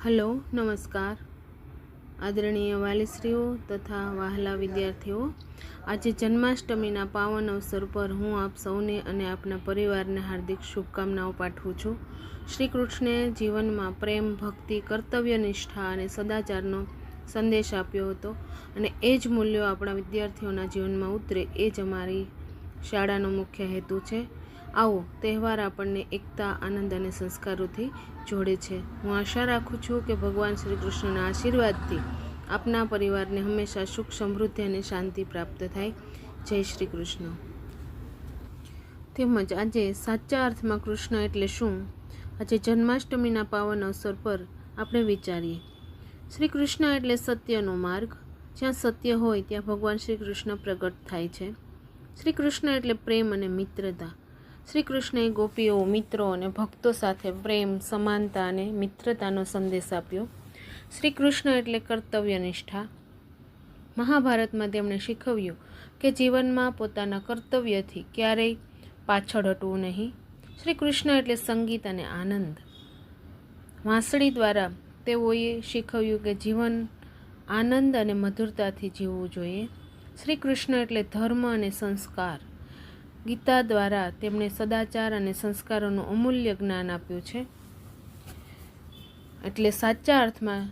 Hello, નમસ્કાર આદરણીય વાલીશ્રીઓ તથા વહાલા વિદ્યાર્થીઓ। આજે જન્માષ્ટમીના પાવન અવસર પર હું આપ સૌને અને આપના પરિવારને હાર્દિક શુભકામનાઓ પાઠવું છું। શ્રી કૃષ્ણે જીવનમાં પ્રેમ, ભક્તિ, કર્તવ્ય નિષ્ઠા અને સદાચારનો સંદેશ આપ્યો હતો અને એ જ મૂલ્યો આપણા વિદ્યાર્થીઓના જીવનમાં ઉતરે એ જ અમારી શાળાનો મુખ્ય હેતુ છે। આવો તહેવાર આપણને એકતા, આનંદ અને સંસ્કારોથી જોડે છે। હું આશા રાખું છું કે ભગવાન શ્રી કૃષ્ણના આશીર્વાદથી આપના પરિવારને હંમેશા સુખ, સમૃદ્ધિ અને શાંતિ પ્રાપ્ત થાય। જય શ્રી કૃષ્ણ। તેમજ આજે સાચા અર્થમાં કૃષ્ણ એટલે શું, આજે જન્માષ્ટમીના પાવન અવસર પર આપણે વિચારીએ। શ્રી કૃષ્ણ એટલે સત્યનો માર્ગ। જ્યાં સત્ય હોય ત્યાં ભગવાન શ્રી કૃષ્ણ પ્રગટ થાય છે। શ્રી કૃષ્ણ એટલે પ્રેમ અને મિત્રતા। શ્રી કૃષ્ણએ ગોપીઓ, મિત્રો અને ભક્તો સાથે પ્રેમ, સમાનતા અને મિત્રતાનો સંદેશ આપ્યો। શ્રી કૃષ્ણ એટલે કર્તવ્ય નિષ્ઠા। મહાભારતમાં તેમણે શીખવ્યું કે જીવનમાં પોતાના કર્તવ્યથી ક્યારેય પાછળ હટવું નહીં। શ્રી કૃષ્ણ એટલે સંગીત અને આનંદ। વાંસળી દ્વારા તેઓએ શીખવ્યું કે જીવન આનંદ અને મધુરતાથી જીવવું જોઈએ। શ્રી કૃષ્ણ એટલે ધર્મ અને સંસ્કાર। ગીતા દ્વારા તેમણે સદાચાર અને સંસ્કારોનું અમૂલ્ય જ્ઞાન આપ્યું છે। એટલે સાચા અર્થમાં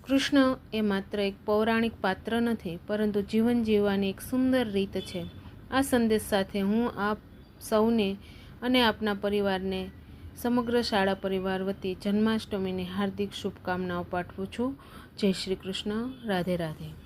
કૃષ્ણ એ માત્ર એક પૌરાણિક પાત્ર નથી, પરંતુ જીવન જીવવાની એક સુંદર રીત છે। આ સંદેશ સાથે હું આપ સૌને અને આપના પરિવારને સમગ્ર શાળા પરિવાર વતી જન્માષ્ટમીની હાર્દિક શુભકામનાઓ પાઠવું છું। જય શ્રી કૃષ્ણ। રાધે રાધે।